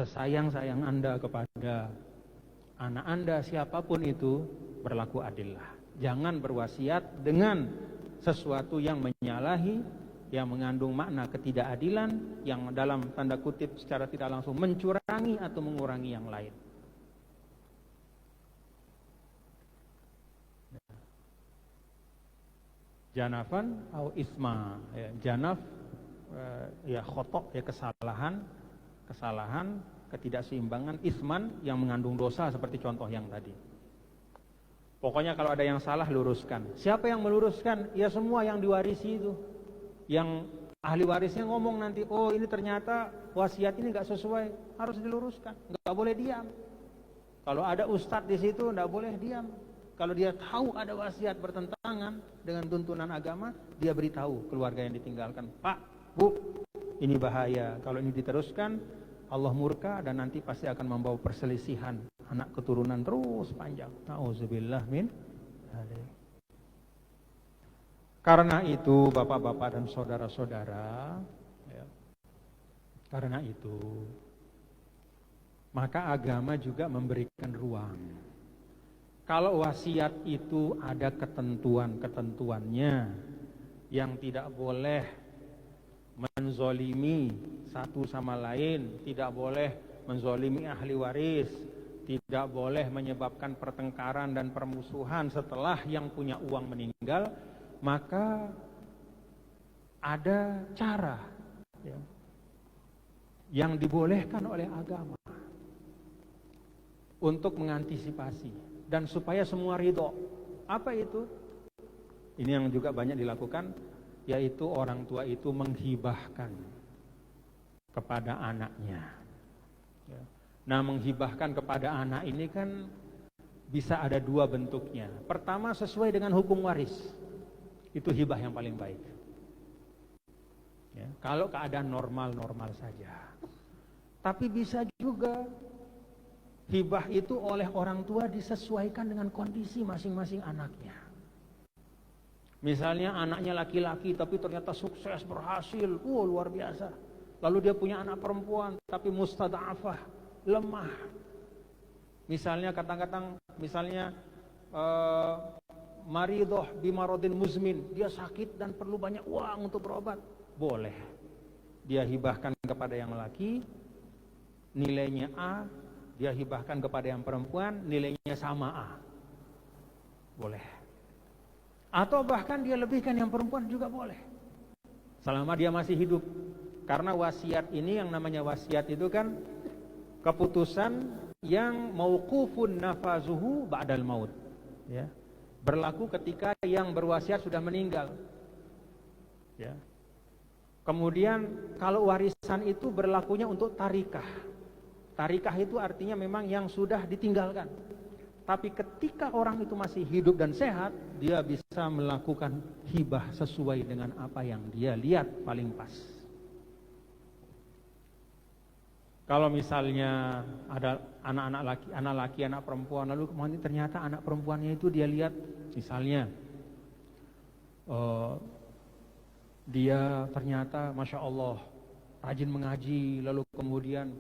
sesayang-sayang Anda kepada anak Anda, siapapun itu, berlaku adillah. Jangan berwasiat dengan sesuatu yang menyalahi, yang mengandung makna ketidakadilan, yang dalam tanda kutip secara tidak langsung mencurangi atau mengurangi yang lain. Janafan atau isma, ya, janaf ya khotok, ya kesalahan, ketidakseimbangan, isman yang mengandung dosa seperti contoh yang tadi. Pokoknya kalau ada yang salah, luruskan. Siapa yang meluruskan? Ya semua yang diwarisi itu. Yang ahli warisnya ngomong nanti, oh ini ternyata wasiat ini nggak sesuai, harus diluruskan. Nggak boleh diam. Kalau ada ustadz di situ, nggak boleh diam. Kalau dia tahu ada wasiat bertentangan dengan tuntunan agama, dia beritahu keluarga yang ditinggalkan, Pak, Bu, ini bahaya. Kalau ini diteruskan, Allah murka dan nanti pasti akan membawa perselisihan anak keturunan terus panjang. Nauzubillah min dzalik. Karena itu bapak-bapak dan saudara-saudara, ya, karena itu maka agama juga memberikan ruang. Kalau wasiat itu ada ketentuan-ketentuannya yang tidak boleh menzolimi satu sama lain, tidak boleh menzolimi ahli waris, tidak boleh menyebabkan pertengkaran dan permusuhan setelah yang punya uang meninggal, maka ada cara, ya, yang dibolehkan oleh agama untuk mengantisipasi dan supaya semua ridho. Apa itu? Ini yang juga banyak dilakukan, yaitu orang tua itu menghibahkan kepada anaknya. Nah, menghibahkan kepada anak ini kan bisa ada dua bentuknya. Pertama, sesuai dengan hukum waris. Itu hibah yang paling baik. Ya, kalau keadaan normal-normal saja. Tapi bisa juga hibah itu oleh orang tua disesuaikan dengan kondisi masing-masing anaknya. Misalnya anaknya laki-laki tapi ternyata sukses, berhasil, luar biasa. Lalu dia punya anak perempuan tapi mustada'afah, lemah. Misalnya kata-kata, misalnya maridoh bimarodin muzmin, dia sakit dan perlu banyak uang untuk berobat. Boleh. Dia hibahkan kepada yang laki, nilainya A. Dia hibahkan kepada yang perempuan, nilainya sama A. Boleh. Atau bahkan dia lebihkan yang perempuan juga boleh. Selama dia masih hidup. Karena wasiat ini, yang namanya wasiat itu kan keputusan yang mauqufun nafazuhu ba'dal maut. Ya. Berlaku ketika yang berwasiat sudah meninggal. Ya. Kemudian kalau warisan itu berlakunya untuk tarikah. Tarikah itu artinya memang yang sudah ditinggalkan. Tapi ketika orang itu masih hidup dan sehat, dia bisa melakukan hibah sesuai dengan apa yang dia lihat paling pas. Kalau misalnya ada anak laki, anak perempuan, lalu kemudian ternyata anak perempuannya itu dia lihat, misalnya dia ternyata Masya Allah rajin mengaji, lalu kemudian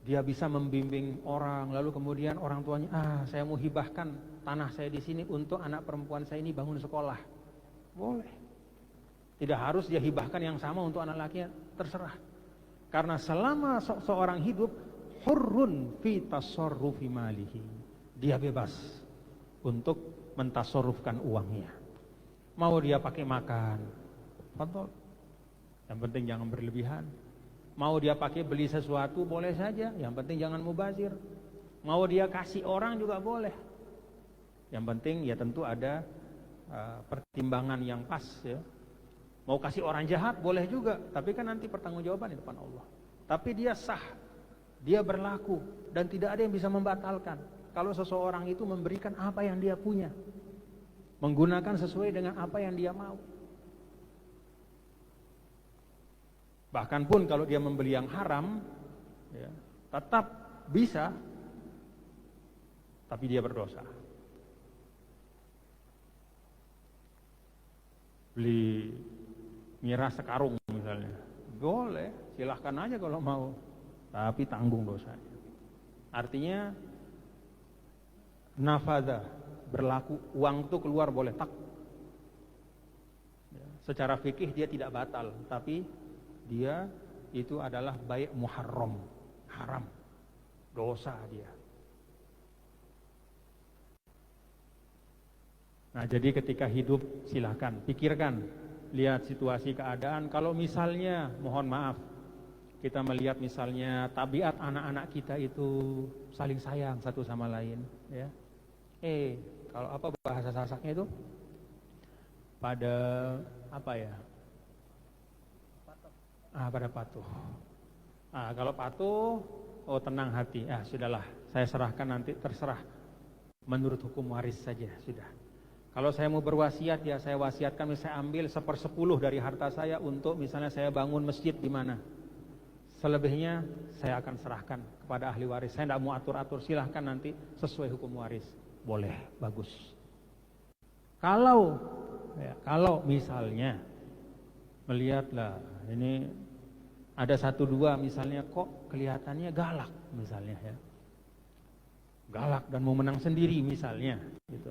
dia bisa membimbing orang, lalu kemudian orang tuanya, saya mau hibahkan tanah saya di sini untuk anak perempuan saya ini bangun sekolah. Boleh. Tidak harus dia hibahkan yang sama untuk anak lakinya, terserah. Karena selama seorang hidup, hurrun fi tasarrufi malihi. Dia bebas untuk mentasarrufkan uangnya. Mau dia pakai makan, fadhol. Yang penting jangan berlebihan. Mau dia pakai beli sesuatu boleh saja, yang penting jangan mubazir. Mau dia kasih orang juga boleh. Yang penting ya tentu ada pertimbangan yang pas, ya. Mau kasih orang jahat boleh juga, tapi kan nanti pertanggungjawaban di depan Allah. Tapi dia sah, dia berlaku dan tidak ada yang bisa membatalkan. Kalau seseorang itu memberikan apa yang dia punya, menggunakan sesuai dengan apa yang dia mau. Bahkan pun kalau dia membeli yang haram, ya, tetap bisa, tapi dia berdosa. Beli miras sekarung misalnya, boleh, silahkan aja kalau mau. tapi tanggung dosanya. Artinya nafadha, berlaku, uang itu keluar boleh tak. Secara fikih dia tidak batal, tapi dia itu adalah bai' muharram, haram, dosa dia. Nah, jadi ketika hidup silakan pikirkan, lihat situasi keadaan. Kalau misalnya, mohon maaf, kita melihat misalnya tabiat anak-anak kita itu saling sayang satu sama lain, ya. Kalau apa bahasa Sasaknya itu? Pada apa ya? Pada patuh. Kalau patuh, tenang hati. Sudahlah, saya serahkan nanti, terserah. Menurut hukum waris saja, sudah. Kalau saya mau berwasiat, ya saya wasiatkan, saya ambil 1/10 dari harta saya untuk misalnya saya bangun masjid di mana. Selebihnya saya akan serahkan kepada ahli waris. Saya tidak mau atur-atur, silahkan nanti sesuai hukum waris. Boleh, bagus. Kalau misalnya melihatlah ini ada 1-2 misalnya kok kelihatannya galak misalnya, ya, galak dan mau menang sendiri misalnya, gitu.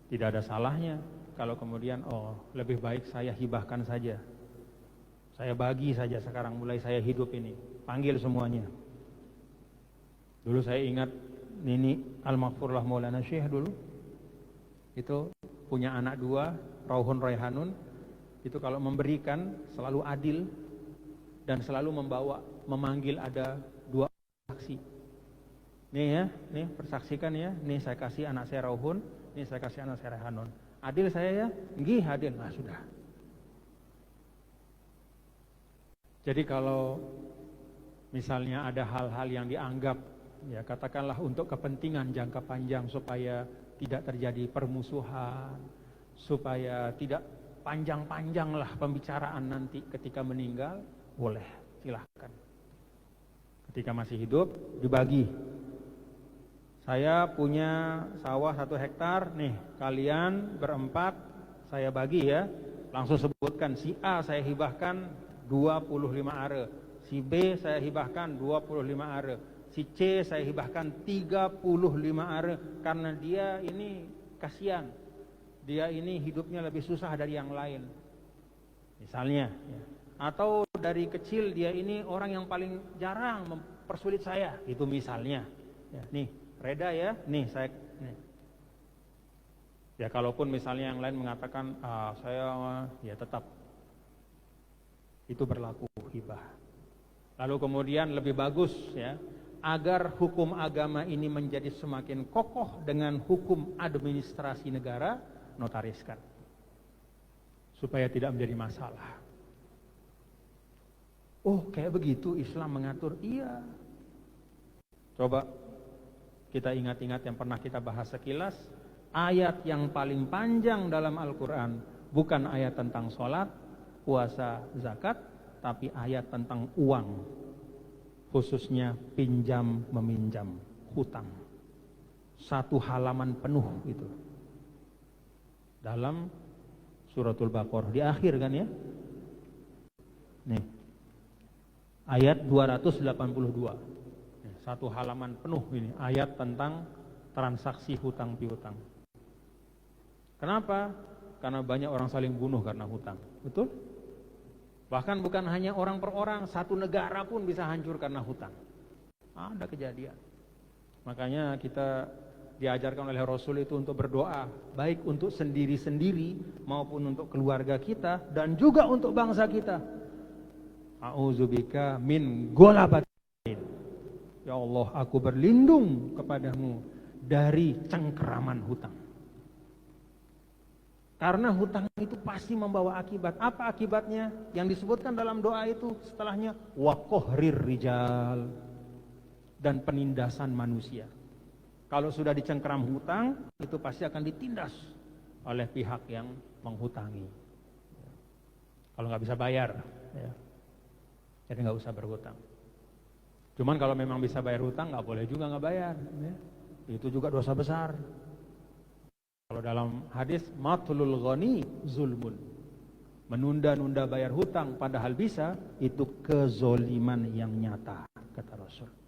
Tidak ada salahnya kalau kemudian lebih baik saya hibahkan saja, saya bagi saja sekarang mulai saya hidup ini, panggil semuanya. Dulu saya ingat Nini Al-Maghfurlah Maulana Syekh dulu itu punya anak 2, Rauhun Raihanun. Itu kalau memberikan selalu adil dan selalu memanggil ada 2 saksi. Nih ya, nih persaksikan ya, nih saya kasih anak saya Rauhun, nih saya kasih anak saya Raihanun. Adil saya ya? Nggih, adil. Nah, sudah. Jadi kalau misalnya ada hal-hal yang dianggap, ya katakanlah untuk kepentingan jangka panjang supaya tidak terjadi permusuhan, supaya tidak panjang-panjanglah pembicaraan nanti ketika meninggal, boleh, silahkan. Ketika masih hidup dibagi. Saya punya sawah 1 hektar, nih kalian berempat saya bagi ya. Langsung sebutkan, si A saya hibahkan 25 are, si B saya hibahkan 25 are, si C saya hibahkan 35 are, karena dia ini kasihan, dia ini hidupnya lebih susah dari yang lain misalnya, ya. Atau dari kecil dia ini orang yang paling jarang mempersulit saya, itu misalnya, ya. Nih reda ya, nih saya nih. Ya kalaupun misalnya yang lain mengatakan saya, ya tetap itu berlaku hibah. Lalu kemudian lebih bagus ya, agar hukum agama ini menjadi semakin kokoh dengan hukum administrasi negara, notariskan supaya tidak menjadi masalah. Kayak begitu Islam mengatur. Iya. Coba kita ingat-ingat yang pernah kita bahas sekilas, ayat yang paling panjang dalam Al-Quran bukan ayat tentang sholat, puasa, zakat, tapi ayat tentang uang, khususnya pinjam meminjam, hutang. 1 halaman penuh itu dalam suratul Baqarah di akhir kan ya. Nih ayat 282, 1 halaman penuh ini ayat tentang transaksi hutang piutang. Kenapa? Karena banyak orang saling bunuh karena hutang. Betul? Bahkan bukan hanya orang per orang, 1 negara pun bisa hancur karena hutang. Ada kejadian. Makanya kita diajarkan oleh Rasul itu untuk berdoa, baik untuk sendiri-sendiri maupun untuk keluarga kita dan juga untuk bangsa kita. A'udzubika min ghalabatin. Ya Allah, aku berlindung kepadamu dari cengkeraman hutang. Karena hutang itu pasti membawa akibat. Apa akibatnya? Yang disebutkan dalam doa itu setelahnya, wa qahrir rijal, dan penindasan manusia. Kalau sudah dicengkeram hutang, itu pasti akan ditindas oleh pihak yang menghutangi. Kalau nggak bisa bayar, ya. Jadi nggak usah berhutang. Cuman kalau memang bisa bayar hutang, nggak boleh juga nggak bayar, ya. Itu juga dosa besar. Kalau dalam hadis, matlul ghani zulmun, menunda-nunda bayar hutang padahal bisa, itu kezoliman yang nyata. kata Rasul.